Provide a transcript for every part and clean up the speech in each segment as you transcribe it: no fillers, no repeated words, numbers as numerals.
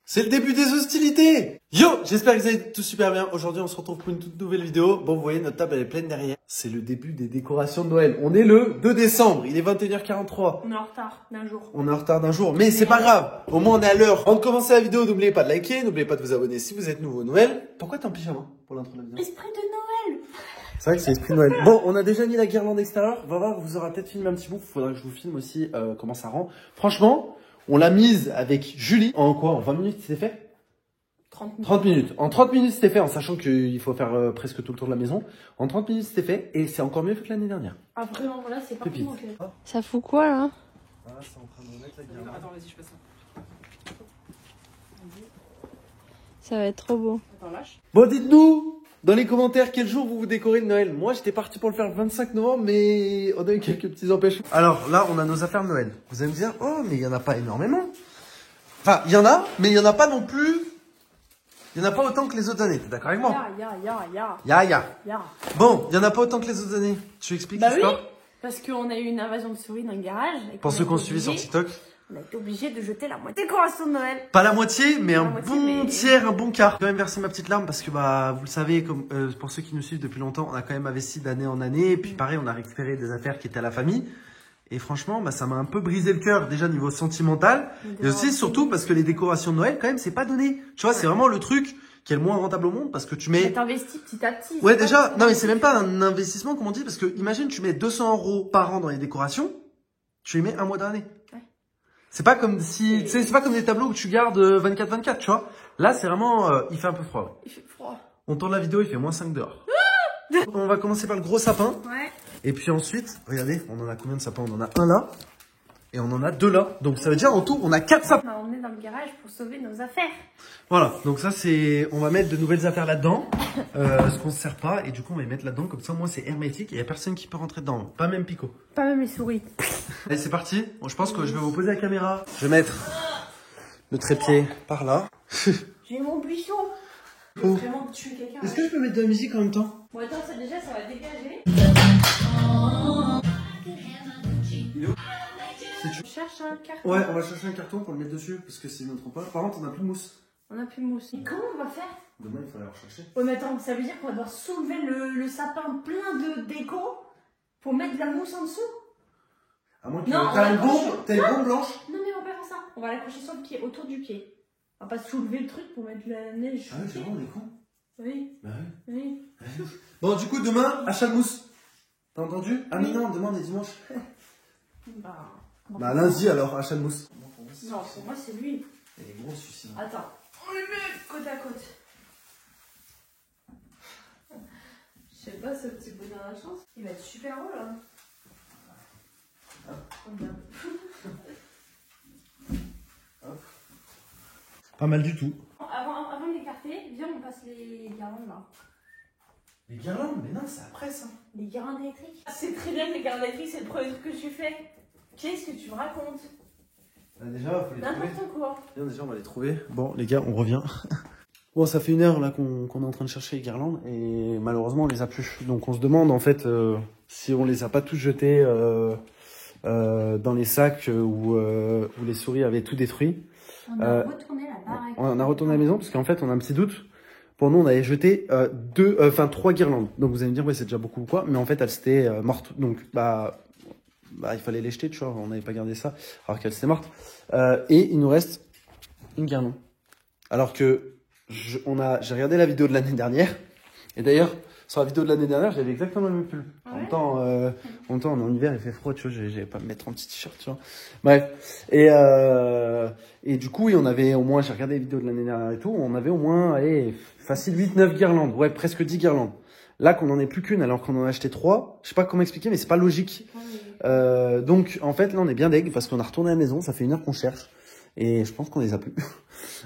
C'est le début des hostilités. Yo, j'espère que vous allez tous super bien. Aujourd'hui, on se retrouve pour une toute nouvelle vidéo. Bon, vous voyez, notre table, elle est pleine derrière. C'est le début des décorations de Noël. On est le 2 décembre. Il est 21h43. On est en retard d'un jour. On est en retard d'un jour, mais c'est pas grave. Au moins, on est à l'heure. Avant de commencer la vidéo, n'oubliez pas de liker, n'oubliez pas de vous abonner si vous êtes nouveau Noël. Pourquoi t'es en pyjama pour l'intro de la vidéo? Esprit de Noël. C'est vrai que c'est esprit de Noël. Bon, on a déjà mis la guirlande extérieure. On va voir, vous aurez peut-être filmé un petit bout. Faudra que je vous filme aussi comment ça rend. Franchement, on l'a mise avec Julie. En quoi? En 20 minutes, c'était fait? 30 minutes. En 30 minutes, c'était fait, en sachant qu'il faut faire presque tout le tour de la maison. En 30 minutes, c'était fait, et c'est encore mieux fait que l'année dernière. Ah vraiment, là c'est pas comment fait. Ça fout quoi là? Ah, c'est en train de remettre la guirlande. Attends, vas-y, je fais ça. Ça va être trop beau. Attends, lâche. Bon, dites-nous dans les commentaires quel jour vous décorez le Noël. Moi, j'étais parti pour le faire le 25 novembre, mais on a eu quelques petits empêchements. Alors là, on a nos affaires de Noël. Vous allez me dire, oh, mais il y en a pas énormément. Enfin, il y en a, mais il y en a pas non plus. Il n'y en a pas autant que les autres années, t'es d'accord avec moi? Ya. Bon, il n'y en a pas autant que les autres années. Tu expliques l'histoire? Oui, parce qu'on a eu une invasion de souris dans le garage. Pour ceux qu'on suivi sur TikTok. On a été obligé de jeter la moitié décoration de Noël. Pas la moitié, mais un moitié, bon mais... tiers, un bon quart. J'ai quand même versé ma petite larme parce que bah vous le savez, comme pour ceux qui nous suivent depuis longtemps, on a quand même investi d'année en année. Et puis pareil, on a récupéré des affaires qui étaient à la famille. Et franchement, bah, ça m'a un peu brisé le cœur, déjà niveau sentimental. Et aussi, surtout, parce que les décorations de Noël, quand même, c'est pas donné. Tu vois, c'est vraiment le truc qui est le moins rentable au monde parce que tu mets... T'investis petit à petit. Ouais, déjà, non mais c'est même pas un investissement, comme on dit, parce que imagine, tu mets 200 € par an dans les décorations, tu y mets un mois d'année. Ouais. C'est pas comme si, tu sais, c'est pas comme des tableaux où tu gardes 24/24, tu vois. Là, c'est vraiment, il fait un peu froid. Ouais. Il fait froid. On tourne la vidéo, il fait -5 dehors. On va commencer par le gros sapin. Ouais. Et puis ensuite, regardez, on en a combien de sapins? On en a un là. Et on en a deux là. Donc ça veut dire en tout, on a 4 sapins. On a emmené dans le garage pour sauver nos affaires. Voilà, donc ça c'est, on va mettre de nouvelles affaires là-dedans, ce qu'on se sert pas, et du coup on va les mettre là-dedans, comme ça moi c'est hermétique et il y a personne qui peut rentrer dedans, pas même Pico. Pas même les souris. Allez c'est parti, bon, je pense que je vais vous poser la caméra. Je vais mettre le trépied par là. J'ai mon buisson. Je Oh. vais vraiment tuer quelqu'un. Est-ce que je peux mettre de la musique en même temps? Bon attends, ça déjà ça va dégager. Si tu... Je cherche un carton. Ouais, on va chercher un carton pour le mettre dessus, parce que sinon on ne trompe pas. Par contre on a plus de mousse. On a plus de mousse. Et comment on va faire? Demain il faut aller rechercher. Ouais mais attends, ça veut dire qu'on va devoir soulever le sapin plein de déco pour mettre de la mousse en dessous? À moins que Non, t'as on une va bombe, accrocher. t'as une bombe blanche. Non mais on va pas faire ça. On va l'accrocher sur le pied, autour du pied. On va pas soulever le truc pour mettre de la neige. Ah oui, c'est bon, on est con. Oui, Bah oui. oui. Bon, du coup, demain, achat de mousse. T'as entendu? Ah, mais non, demain, on est dimanche. Bah, lundi, alors, achat de mousse. Non, pour moi, c'est lui. Elle est grosse, celui-ci. Attends, on les met côte à côte. Je sais pas, ce petit bonheur à la chance. Il va être super haut, là. Pas mal du tout. Avant de l'écarter, viens, on passe les guirlandes, là. Les guirlandes? Mais non, c'est après, ça. Les guirlandes électriques. C'est très bien, les guirlandes électriques, c'est le premier truc que tu fais. Qu'est-ce que tu me racontes? Bah, déjà, faut les trouver. N'importe quoi. Bien, déjà, on va les trouver. Bon, les gars, on revient. Bon, ça fait 1 heure, là, qu'on est en train de chercher les guirlandes. Et malheureusement, on les a plus. Donc, on se demande, en fait, si on les a pas tous jetés dans les sacs où les souris avaient tout détruit. On a retourné la baraque. On a retourné à la maison parce qu'en fait on a un petit doute. Pour nous on avait jeté 3 guirlandes. Donc vous allez me dire ouais c'est déjà beaucoup ou quoi. Mais en fait elles étaient mortes. Donc bah il fallait les jeter tu vois. On n'avait pas gardé ça alors qu'elles étaient mortes. Et il nous reste une guirlande. Alors que j'ai regardé la vidéo de l'année dernière. Et d'ailleurs sur la vidéo de l'année dernière j'avais exactement le même pull. Ah En ouais même temps, en hiver, il fait froid, tu vois, j'allais pas me mettre un petit t-shirt, tu vois. Bref. Et du coup, oui, on avait au moins, j'ai regardé les vidéos de l'année dernière et tout, on avait au moins, allez, facile 8-9 guirlandes. Ouais, presque 10 guirlandes. Là, qu'on en ait plus qu'une, alors qu'on en a acheté 3. Je sais pas comment expliquer, mais c'est pas logique. Donc, en fait, là, on est bien deg, parce qu'on a retourné à la maison, ça fait 1 heure qu'on cherche. Et je pense qu'on les a plus.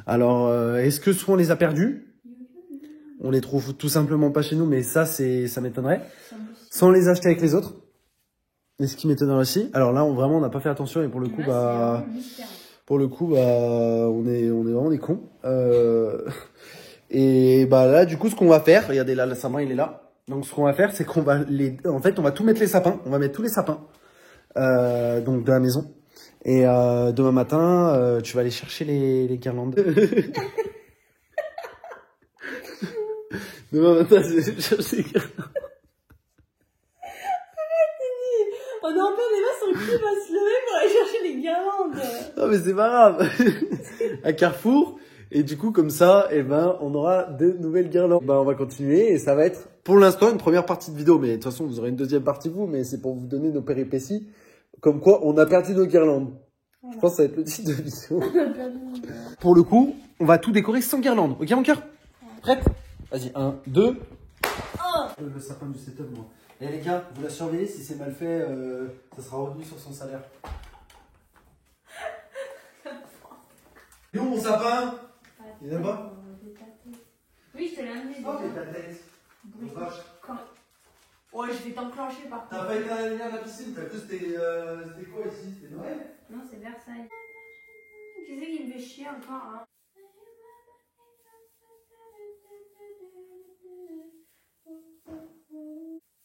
Alors, est-ce que soit on les a perdus? On les trouve tout simplement pas chez nous, mais ça m'étonnerait. Sans les acheter avec les autres. Et ce qui m'étonnerait aussi. Alors là, vraiment, on n'a pas fait attention et pour le coup, on est vraiment des cons. Et bah là, du coup, ce qu'on va faire, regardez là, le sapin, il est là. Donc, ce qu'on va faire, c'est qu'on va on va tout mettre les sapins. On va mettre tous les sapins, donc de la maison. Et demain matin, tu vas aller chercher les guirlandes. Demain matin, je vais aller chercher les guirlandes. On est en plein débat sur qui va se lever pour aller chercher les guirlandes. Non mais c'est pas grave. À Carrefour. Et du coup, comme ça, eh ben, on aura de nouvelles guirlandes. Ben, on va continuer et ça va être, pour l'instant, une première partie de vidéo. Mais de toute façon, vous aurez une deuxième partie, vous. Mais c'est pour vous donner nos péripéties. Comme quoi, on a perdu nos guirlandes. Voilà. Je pense que ça va être le titre de vidéo. Pour le coup, on va tout décorer sans guirlande. Ok, mon cœur? Prête? Vas-y, 1, 2. Le sapin du setup, moi. Et les gars, vous la surveillez. Si c'est mal fait, ça sera retenu sur son salaire. Et où mon sapin? Il est là-bas? Oui, je te l'ai amené. Oh, mais ta tête. Oui. Ouais, je vais t'enclencher par contre. T'as pas été à l'année de la piscine? T'as cru c'était quoi ici? C'était Noël? Non, c'est Versailles. Tu sais qu'il me fait chier encore, hein.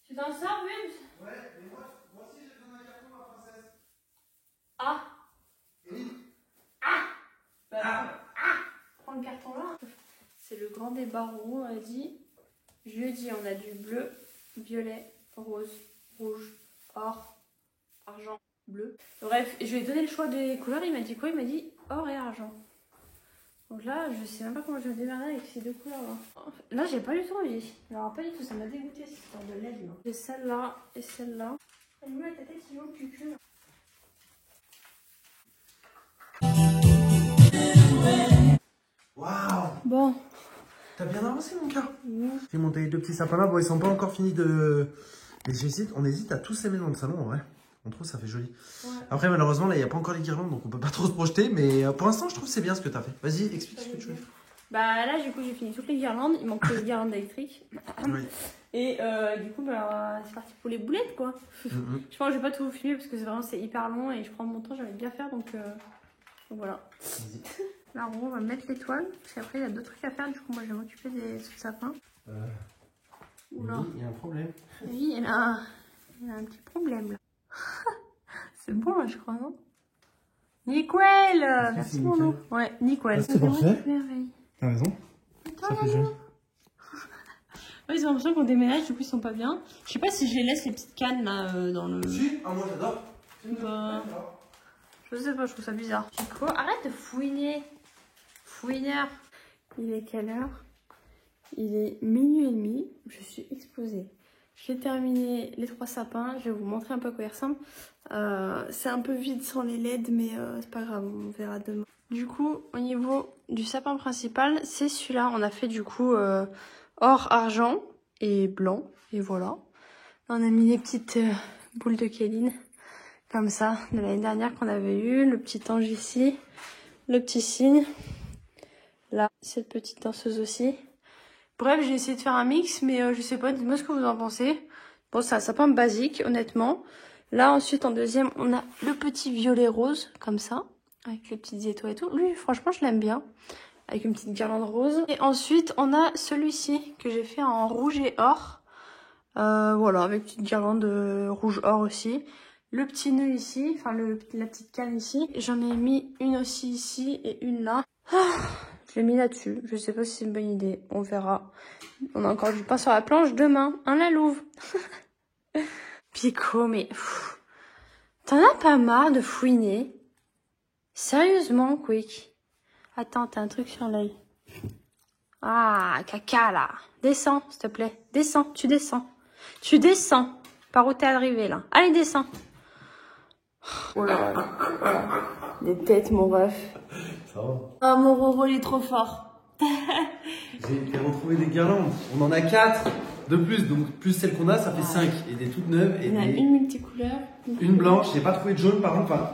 Tu t'en sors, Bubs? Ouais, mais moi aussi j'ai besoin d'un carton, ma princesse. Ah! Oui. Prends le carton là. C'est le grand débarras, on a dit. Jeudi, on a du bleu, violet, rose, rouge, or, argent, bleu. Bref, je lui ai donné le choix des couleurs. Il m'a dit quoi? Il m'a dit or et argent. Donc là, je sais même pas comment je vais me démerder avec ces deux couleurs-là. Là, j'ai pas du tout envie. Alors, pas du tout, ça m'a dégoûté cette histoire de LED là. J'ai celle-là et celle-là. Elle me met ta tête, il joue le cucu là. Waouh! Bon. T'as bien avancé, mon cœur? J'ai monté les deux petits sapins là. Bon, ils sont pas encore finis de. Mais on hésite à tous les mettre dans le salon, en vrai. On trouve ça fait joli. Ouais. Après, malheureusement, là, il n'y a pas encore les guirlandes, donc on peut pas trop se projeter. Mais pour l'instant, je trouve que c'est bien ce que t'as fait. Vas-y, explique ce que tu veux. Bah là, du coup, j'ai fini toutes les guirlandes. Il manque les guirlandes électriques. Oui. Et du coup, bah, c'est parti pour les boulettes, quoi. Je pense que je vais pas tout vous filmer parce que c'est hyper long et je prends mon temps, j'avais bien faire, donc voilà. Là, on va mettre l'étoile, parce qu'après, il y a d'autres trucs à faire. Du coup, moi, je vais m'occuper des sapins. Oula. Oui, il y a un problème. Oui, il y a un petit problème, là. C'est bon, là, je crois, non? Nickel! Merci, mon nom. Ouais, nickel. C'est parfait. T'as raison. Ça fait joli. Ouais, ils ont l'impression qu'on déménage, du coup, ils sont pas bien. Je sais pas si je les laisse, les petites cannes, là, dans le... Si, moi, j'adore. Bah... Je sais pas, je trouve ça bizarre. Chico, arrête de fouiner. Fouineur. Il est quelle heure? Il est 12h30. Je suis exposée. J'ai terminé les 3 sapins. Je vais vous montrer un peu à quoi ils ressemblent. C'est un peu vide sans les LED, mais c'est pas grave, on verra demain. Du coup, au niveau du sapin principal, c'est celui-là. On a fait du coup or, argent et blanc. Et voilà. Là, on a mis les petites boules de Kéline. Comme ça, de l'année dernière qu'on avait eu. Le petit ange ici. Le petit cygne. Là, cette petite danseuse aussi. Bref, j'ai essayé de faire un mix, mais je sais pas, dites-moi ce que vous en pensez. Bon, c'est un sapin basique, honnêtement. Là, ensuite, en deuxième, on a le petit violet rose, comme ça, avec les petites étoiles et tout. Lui, franchement, je l'aime bien, avec une petite guirlande rose. Et ensuite, on a celui-ci, que j'ai fait en rouge et or. Voilà, avec une petite guirlande rouge or aussi. Le petit nœud ici, enfin la petite canne ici. J'en ai mis une aussi ici et une là. Je l'ai mis là-dessus. Je sais pas si c'est une bonne idée. On verra. On a encore du pain sur la planche demain. Un la louve. Pico, mais... T'en as pas marre de fouiner? Sérieusement, Quick? Attends, t'as un truc sur l'œil. Ah, caca, là. Descends, s'il te plaît. Descends, tu descends. Tu descends. Par où t'es arrivé, là. Allez, descends. Oh là là. Voilà. Des têtes, mon ref. Ça va. Ah, mon Roro, il est trop fort. J'ai retrouvé des guirlandes. On en a 4 de plus, donc plus celles qu'on a, ça fait 5. Et des toutes neuves. Et il y en a une multicouleur. Une blanche, j'ai pas trouvé de jaune par contre. Enfin,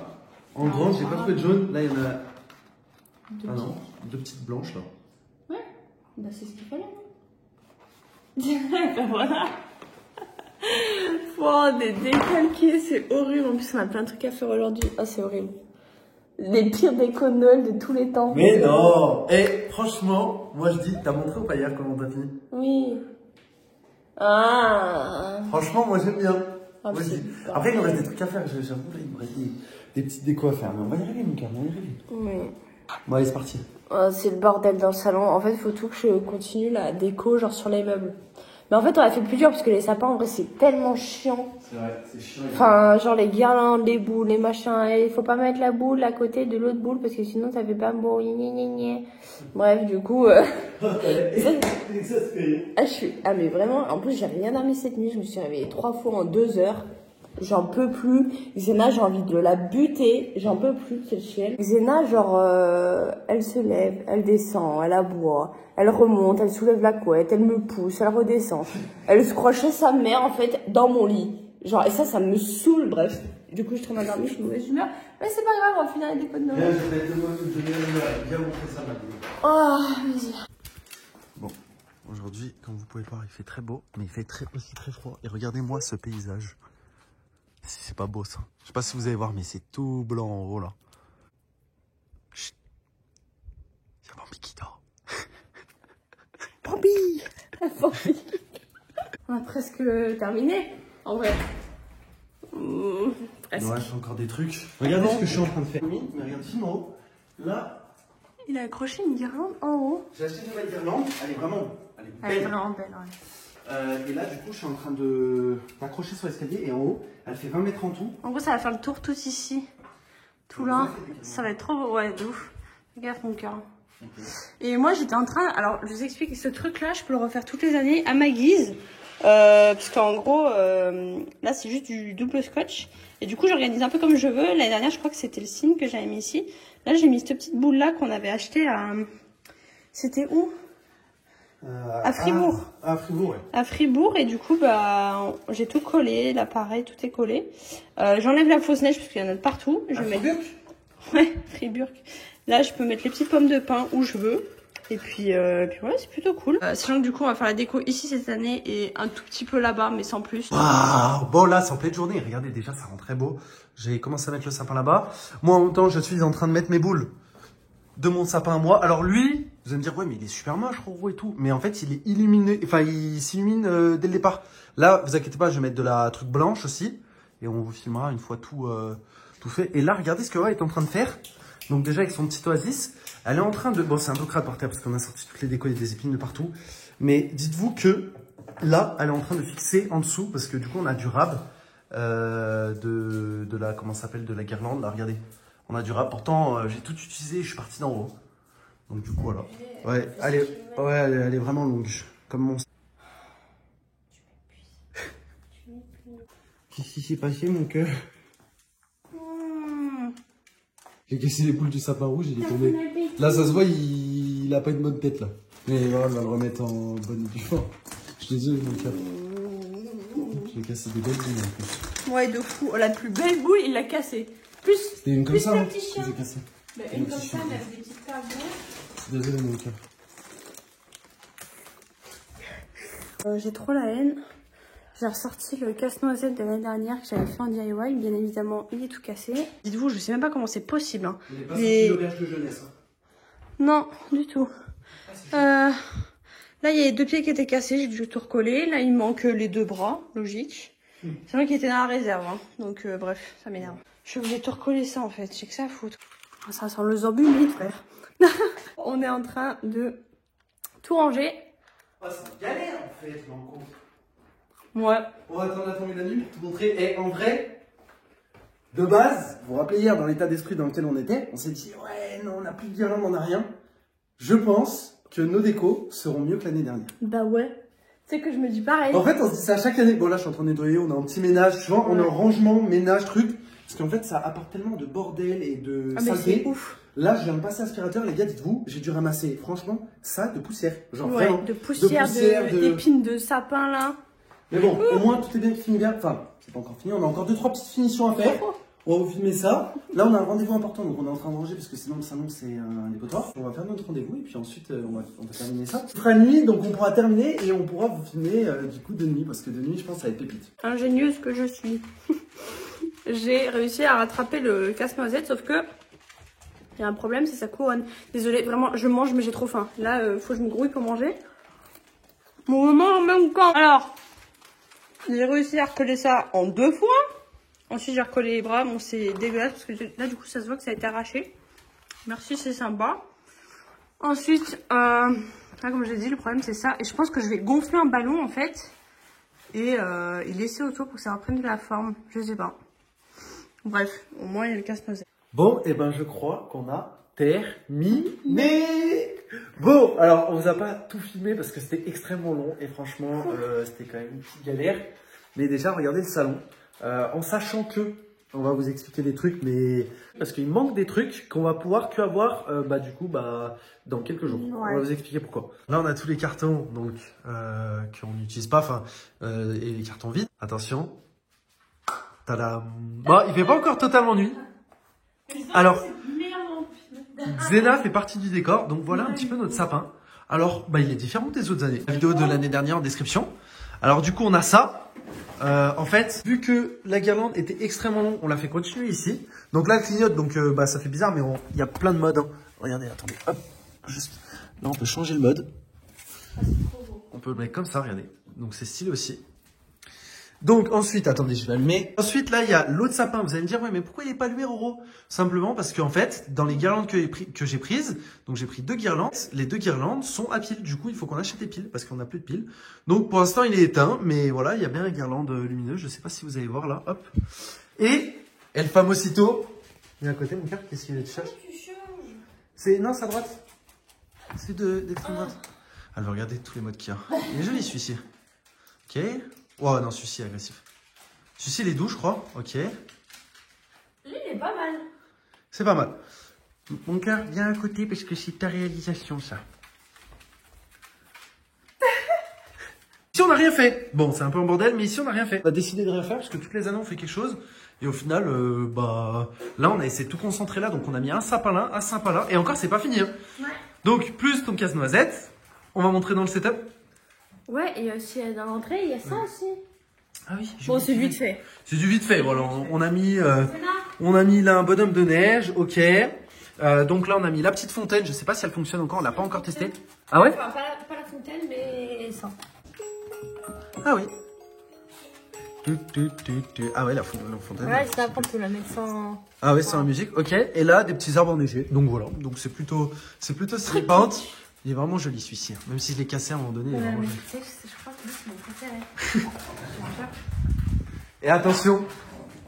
en grande, j'ai pas trouvé de jaune. Là, il y en a. Ah non, 2 petites blanches là. Ouais, bah c'est ce qu'il fallait. Ben voilà. Oh, des décalqués, c'est horrible. En plus, on a plein de trucs à faire aujourd'hui. Ah, c'est horrible. Les pires décos de Noël de tous les temps. Mais non! Et franchement, moi je dis, t'as montré ou pas hier comment t'as fini? Oui. Ah. Franchement, moi j'aime bien. Ah, moi, je dis. Après, il nous reste des trucs à faire. J'avoue, là, il me reste des petites décos à faire. Mais on va y arriver, mon cœur, on va y arriver. Oui. Bon, allez, c'est parti. C'est le bordel dans le salon. En fait, il faut tout que je continue la déco, genre sur les meubles. Mais en fait, on a fait plus dur parce que les sapins, en vrai, c'est tellement chiant. C'est vrai, c'est chiant. Enfin, genre les guirlandes, les boules, les machins. Et il faut pas mettre la boule à côté de l'autre boule parce que sinon, ça fait pas beau. Bref, du coup. Ah, mais vraiment, en plus, j'ai rien dormi cette nuit. Je me suis réveillée 3 fois en 2 heures. J'en peux plus. Xena, j'ai envie de la buter. J'en peux plus, cette chienne. Xena, genre, elle se lève, elle descend, elle aboie, elle remonte, elle soulève la couette, elle me pousse, elle redescend. Elle se croit chez sa mère, en fait, dans mon lit. Genre, et ça me saoule, bref. Du coup, je suis endormie, je suis de mauvaise humeur. Mais c'est pas grave, on va finir les décos de Noël. Viens montrer ça maintenant. Oh, vas-y. Bon, aujourd'hui, comme vous pouvez voir, il fait très beau, mais il fait aussi très froid. Et regardez-moi ce paysage. C'est pas beau ça. Je sais pas si vous allez voir, mais c'est tout blanc en haut là. Chut. Il y a Bambi qui dort. Bambi. On a presque terminé, en vrai. Presque. Il reste encore des trucs. Regardez ce que je suis en train de faire. Mais regarde, film en haut. Là, Il a accroché une guirlande en haut. j'ai acheté une nouvelle guirlande. Elle est vraiment Elle est belle. vraiment belle, ouais. Et là, du coup, je suis en train de m'accrocher sur l'escalier. Et en haut, elle fait 20 mètres en tout. En gros, ça va faire le tour tout ici. Tout là. Ça va être trop beau. Ouais, de ouf. Regarde mon cœur. Okay. Et moi, j'étais en train... Alors, je vous explique, ce truc-là, je peux le refaire toutes les années à ma guise. Parce qu'en gros, là, c'est juste du double scotch. Et du coup, j'organise un peu comme je veux. L'année dernière, je crois que c'était le signe que j'avais mis ici. Là, j'ai mis cette petite boule-là qu'on avait achetée à... C'était où? À Fribourg. À Fribourg, ouais. À Fribourg, et du coup, bah, j'ai tout collé, l'appareil, tout est collé. J'enlève la fausse neige parce qu'il y en a de partout. Je vais mettre... Ouais, Fribourg. Là, je peux mettre les petites pommes de pin où je veux. Et puis ouais, c'est plutôt cool. Sachant que du coup, on va faire la déco ici cette année et un tout petit peu là-bas, mais sans plus. Waouh, bon, là, c'est en pleine journée. Regardez, déjà, ça rend très beau. J'ai commencé à mettre le sapin là-bas. Moi, en même temps, je suis en train de mettre mes boules de mon sapin à moi. Alors lui, vous allez me dire, ouais, mais il est super moche, Roro et tout. Mais en fait, il est illuminé, enfin, il s'illumine dès le départ. Là, vous inquiétez pas, je vais mettre de la truc blanche aussi. Et on vous filmera une fois tout fait. Et là, regardez ce que Roro est en train de faire. Donc déjà, avec son petit oasis, elle est en train de... Bon, c'est un peu crade par terre parce qu'on a sorti toutes les décos et des épines de partout. Mais dites-vous que là, elle est en train de fixer en dessous parce que du coup, on a du rab de la... Comment ça s'appelle? De la guirlande. Là, regardez. On a du rab. Pourtant, j'ai tout utilisé et je suis parti d'en haut. Donc du coup, voilà. Ouais, elle est vraiment longue. Comme mon... Qu'est-ce qui s'est passé, mon cœur? J'ai cassé les boules du sapin rouge, il est tombé. Là, ça se voit, il a pas une bonne tête, là. Mais voilà, on va le remettre en bonne vue. Je suis désolé, mon cœur. J'ai cassé des belles boules, en plus. Ouais, de fou. La plus belle boule, il l'a cassée. Plus. C'était une comme plus ça, le hein, petit chien. que j'ai cassé. Bah, une comme ça, mais avec des petites paires Je suis désolé, mon cœur. J'ai trop la haine. J'ai ressorti le casse-noisette de l'année dernière que j'avais fait en DIY. Bien évidemment, il est tout cassé. Dites-vous, je sais même pas comment c'est possible. Hein. Il n'est pas sorti l'auberge de jeunesse. Hein. Non, du tout. Là, il y a les 2 pieds qui étaient cassés. J'ai dû tout recoller. Là, il manque les 2 bras. Logique. C'est vrai qu'il était dans la réserve. Hein. Donc, bref, ça m'énerve. Je suis obligée de tout recoller ça, en fait. J'ai que ça à foutre. Ça sent le zombie, frère. On est en train de tout ranger. Oh, c'est une galère, en fait, je me rends compte. Ouais. On va attendre la tombée de la nuit pour te montrer. Et en vrai, de base, vous vous rappelez hier, dans l'état d'esprit dans lequel on était, on s'est dit, ouais, non, on n'a plus de guirlande, on n'a rien. Je pense que nos décos seront mieux que l'année dernière. Bah ouais. Tu sais que je me dis pareil. En fait, on se dit ça chaque année. Bon, là, je suis en train de nettoyer, on a un petit ménage, tu vois, on a un rangement, ménage, truc. Parce qu'en fait, ça apporte tellement de bordel et de saleté. C'est ouf. Là, je viens de passer aspirateur, les gars, dites-vous, j'ai dû ramasser, franchement, ça de poussière. Genre Ouais, vraiment. de poussière, d'épines, de sapin, là. Mais bon, au moins, tout est bien fini bien. Enfin, c'est pas encore fini, on a encore 2-3 petites finitions à faire. On va vous filmer ça. Là, on a un rendez-vous important, donc on est en train de ranger parce que sinon, le salon, c'est un dépotoir. On va faire notre rendez-vous et puis ensuite, on va terminer ça. Il fera nuit, donc on pourra terminer et on pourra vous filmer du coup de nuit parce que de nuit, je pense, ça va être pépite. Ingénieuse que je suis. J'ai réussi à rattraper le casse-noisette, sauf que il y a un problème, c'est sa couronne. Désolée, vraiment, je mange, mais j'ai trop faim. Là, faut que je me grouille pour manger. Mon moment en même temps. Alors, j'ai réussi à recoller ça en 2 fois. Ensuite, j'ai recollé les bras. Bon, c'est dégueulasse parce que là, du coup, ça se voit que ça a été arraché. Merci, c'est sympa. Ensuite, là, comme je l'ai dit, le problème, c'est ça. Et je pense que je vais gonfler un ballon, en fait. Et laisser autour pour que ça reprenne de la forme. Je sais pas. Bref, au moins, il y a le casse-noisette. Bon, et ben je crois qu'on a terminé. Bon, alors on vous a pas tout filmé parce que c'était extrêmement long et franchement c'était quand même une petite galère. Mais déjà regardez le salon, en sachant que on va vous expliquer des trucs, mais parce qu'il manque des trucs qu'on va pouvoir que avoir du coup dans quelques jours. Ouais. On va vous expliquer pourquoi. Là on a tous les cartons donc qu'on n'utilise pas, enfin et les cartons vides. Attention. Tadam. Bon, il fait pas encore totalement nuit. Alors, Xena fait partie du décor, donc voilà un petit peu notre sapin. Alors, il est différent des autres années. La vidéo de l'année dernière en description. Alors du coup, on a ça. En fait, vu que la guirlande était extrêmement longue, on l'a fait continuer ici. Donc là, elle clignote, donc ça fait bizarre, mais il y a plein de modes. Hein. Regardez, attendez, hop, juste là, on peut changer le mode. On peut le mettre comme ça, regardez. Donc c'est stylé aussi. Donc ensuite, attendez, je vais allumer. Ensuite, là, il y a l'autre sapin. Vous allez me dire, ouais, mais pourquoi il n'est pas allumé, Roro? Simplement parce qu'en fait, dans les guirlandes que j'ai prises, donc j'ai pris 2 guirlandes. Les 2 guirlandes sont à piles. Du coup, il faut qu'on achète des piles parce qu'on n'a plus de piles. Donc pour l'instant, il est éteint. Mais voilà, il y a bien une guirlande lumineuse. Je ne sais pas si vous allez voir là. Hop. Et El Famosito. Il est à côté, mon cœur. Qu'est-ce qu'il cherche? C'est non, c'est à droite. C'est d'extrême droite. Alors regardez tous les modes qu'il y a. Il est joli celui-ci. Ok. Oh non, celui-ci est agressif. Celui-ci, il est doux, je crois. Ok. Lui, il est pas mal. C'est pas mal. Mon cœur, viens à côté parce que c'est ta réalisation, ça. Ici, on n'a rien fait. Bon, c'est un peu un bordel, mais ici, on n'a rien fait. On a décidé de rien faire parce que toutes les années, on fait quelque chose. Et au final, là, on a essayé de tout concentrer là. Donc, on a mis un sapin là, un sapin là. Et encore, c'est pas fini. Hein. Ouais. Donc, plus ton casse-noisette. On va montrer dans le setup. Ouais, et aussi dans l'entrée, il y a ça aussi. Ah oui. Bon, c'est vite fait. C'est du vite fait. Voilà, on a mis là un bonhomme de neige. Ok. Donc là, on a mis la petite fontaine. Je sais pas si elle fonctionne encore. On l'a pas encore testé. Ah ouais? Enfin, pas la fontaine, mais ça. Ah oui. Ah ouais, la fontaine. Ouais, c'est après, on peut la mettre sans. Ah ouais, sans musique. Ok. Et là, des petits arbres enneigés. Donc voilà. Donc c'est plutôt strippant. Il est vraiment joli celui-ci, même si je l'ai cassé à un moment donné. Je crois que c'est mon préféré. Et attention,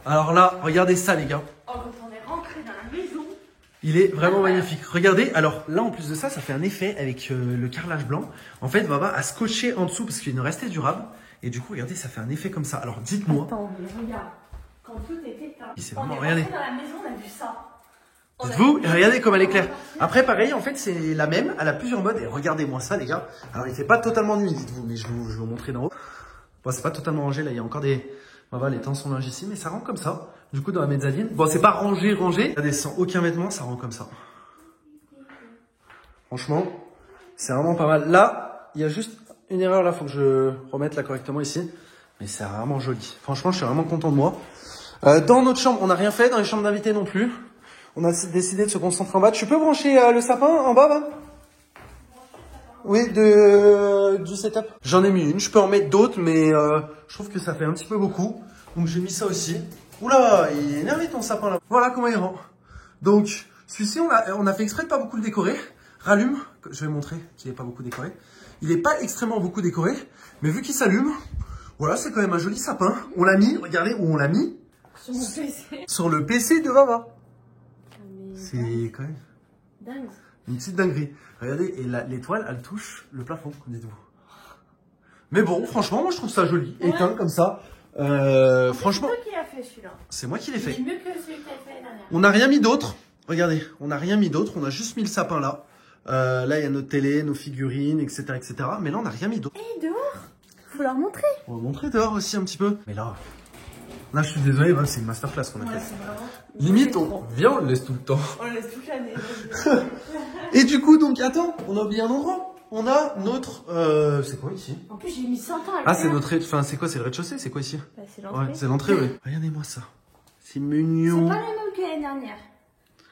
alors là, regardez ça les gars. Oh, quand on est rentré dans la maison. Il est vraiment magnifique. Regardez, alors là en plus de ça, ça fait un effet avec le carrelage blanc. En fait, Vava a scotché en dessous parce qu'il ne restait durable. Et du coup, regardez, ça fait un effet comme ça. Alors dites-moi. Attends, mais regarde, quand tout était éteint. C'est vraiment, regardez. Dans la maison, on a vu ça. Dites-vous, regardez comme elle est claire. Après, pareil, en fait, c'est la même. Elle a plusieurs modes. Et regardez-moi ça, les gars. Alors, il fait pas totalement nuit, dites-vous, mais je vais vous montrer d'en haut. Bon, c'est pas totalement rangé. Là, il y a encore des. Voilà, les temps sont linge ici, mais ça rend comme ça. Du coup, dans la mezzanine. Bon, c'est pas rangé. Regardez, sans aucun vêtement, ça rend comme ça. Franchement, c'est vraiment pas mal. Là, il y a juste une erreur. Là, faut que je remette là correctement ici. Mais c'est vraiment joli. Franchement, je suis vraiment content de moi. Dans notre chambre, on n'a rien fait. Dans les chambres d'invités non plus. On a décidé de se concentrer en bas. Tu peux brancher le sapin en bas, va? Oui, du setup. J'en ai mis une. Je peux en mettre d'autres, mais je trouve que ça fait un petit peu beaucoup. Donc j'ai mis ça aussi. Oula, il est énervé ton sapin là. Voilà comment il rend. Donc celui-ci, on a fait exprès de pas beaucoup le décorer. Rallume. Je vais montrer qu'il n'est pas beaucoup décoré. Il n'est pas extrêmement beaucoup décoré, mais vu qu'il s'allume, voilà, c'est quand même un joli sapin. On l'a mis. Regardez où on l'a mis. Sur mon PC. Sur le PC de Vava. C'est quand même dingue. Une petite dinguerie. Regardez, et l'étoile, elle touche le plafond, dites-vous. Mais bon, franchement, moi je trouve ça joli. Ouais. Éteint comme ça. Franchement. C'est toi qui l'as fait celui-là. C'est moi qui l'ai fait. C'est mieux que celui que tu as fait l'année dernière. On n'a rien mis d'autre. Regardez, on n'a rien mis d'autre. On a juste mis le sapin là. Là, il y a notre télé, nos figurines, etc. etc. Mais là, on n'a rien mis d'autre. Et dehors, faut leur montrer. On va montrer dehors aussi un petit peu. Mais là, je suis désolé, c'est une masterclass qu'on a fait. Limite, on le laisse tout le temps. On le laisse toute l'année. Et du coup, donc, attends, on a oublié un endroit. On a notre... c'est quoi ici? En plus, j'ai mis 100 ans à le Ah, c'est notre... Enfin, c'est quoi? C'est le rez-de-chaussée? C'est quoi ici? Bah, c'est l'entrée. Ouais, c'est l'entrée, oui. Regardez-moi ça. C'est mignon. C'est pas le même que l'année dernière.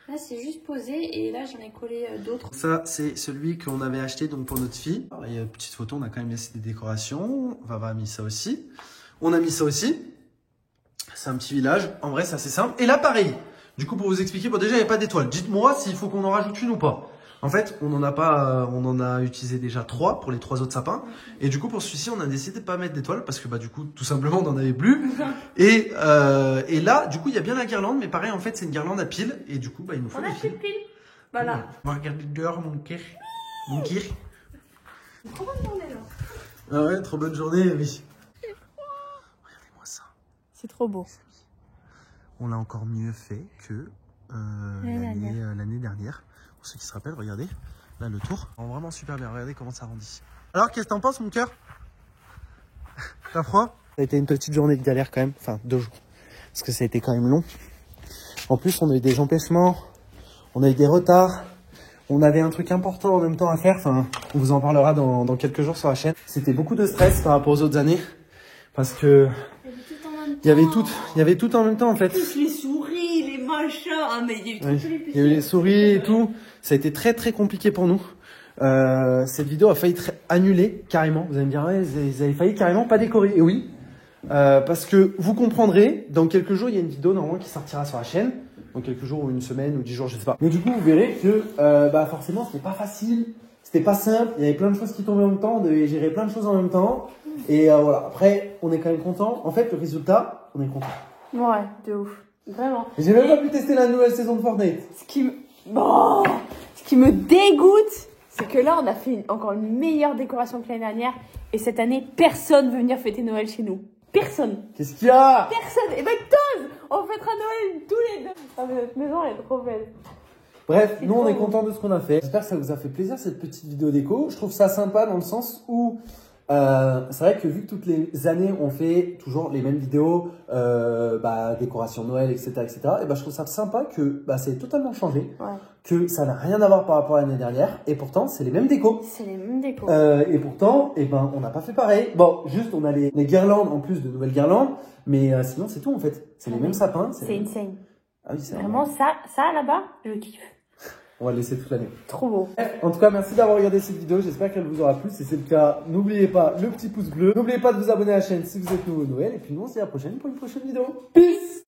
Là, c'est juste posé et là, j'en ai collé d'autres. Ça, c'est celui qu'on avait acheté donc pour notre fille. Alors, il y a une petite photo, on a quand même laissé des décorations. Vava a mis ça aussi. On a mis ça aussi. C'est un petit village. En vrai, c'est assez simple. Et là, pareil. Du coup, pour vous expliquer, bon, déjà, il n'y a pas d'étoiles. Dites-moi s'il faut qu'on en rajoute une ou pas. En fait, on en a utilisé déjà 3 pour les 3 autres sapins. Et du coup, pour celui-ci, on a décidé de pas mettre d'étoiles parce que, bah, du coup, tout simplement, on n'en avait plus. Et là, du coup, il y a bien la guirlande, mais pareil, en fait, c'est une guirlande à piles. Et du coup, bah, il nous faut On a des plus fils. de piles. Voilà. On va regarder dehors, mon cœur. Mon cœur. Trop bonne journée là. Ah ouais, trop bonne journée, oui. Regardez-moi ça. C'est trop beau. On l'a encore mieux fait que l'année dernière. Pour ceux qui se rappellent, regardez. Là, le tour. Vraiment super bien. Regardez comment ça arrondit. Alors, qu'est-ce que t'en penses, mon cœur? T'as froid? Ça a été une petite journée de galère quand même. Enfin, 2 jours. Parce que ça a été quand même long. En plus, on a eu des empêchements. On a eu des retards. On avait un truc important en même temps à faire. Enfin, on vous en parlera dans quelques jours sur la chaîne. C'était beaucoup de stress par rapport aux autres années. Parce que il y avait tout en même temps en fait. Tous les souris, les machins. Ah, mais il y a eu trop Il y a eu les souris et tout. Ça a été très très compliqué pour nous. Cette vidéo a failli être annulée carrément. Vous allez me dire, ouais, ils avaient failli carrément pas décorer. Et oui. Parce que vous comprendrez, dans quelques jours, il y a une vidéo normalement qui sortira sur la chaîne. Dans quelques jours ou une semaine ou 10 jours, je sais pas. Mais du coup, vous verrez que bah forcément, c'était pas facile. C'était pas simple. Il y avait plein de choses qui tombaient en même temps. On devait gérer plein de choses en même temps. Et voilà. Après, on est quand même content. En fait, le résultat, on est content. Ouais, de ouf. Vraiment. J'ai même pas pu tester la nouvelle saison de Fortnite. Ce qui me dégoûte, c'est que là, on a fait encore une meilleure décoration que l'année dernière. Et cette année, personne veut venir fêter Noël chez nous. Personne. Qu'est-ce qu'il y a? Personne. Et ben, Toz, on fêtera Noël tous les deux. Ah, mais notre maison, elle est trop belle. Bref, nous on est content de ce qu'on a fait. J'espère que ça vous a fait plaisir cette petite vidéo déco. Je trouve ça sympa dans le sens où c'est vrai que vu que toutes les années on fait toujours les mêmes vidéos, décoration Noël, etc., et je trouve ça sympa que ça ait totalement changé, que ça n'a rien à voir par rapport à l'année dernière, et pourtant c'est les mêmes décos. C'est les mêmes décos. Et pourtant, on n'a pas fait pareil. Bon, juste on a les guirlandes en plus de nouvelles guirlandes, mais sinon c'est tout en fait. C'est les mêmes sapins. C'est insane. Ah oui, c'est vraiment ça là-bas, je kiffe. On va le laisser toute l'année. Trop beau. En tout cas, merci d'avoir regardé cette vidéo. J'espère qu'elle vous aura plu. Si c'est le cas, n'oubliez pas le petit pouce bleu. N'oubliez pas de vous abonner à la chaîne si vous êtes nouveau Noël. Et puis nous, on se dit à la prochaine pour une prochaine vidéo. Peace!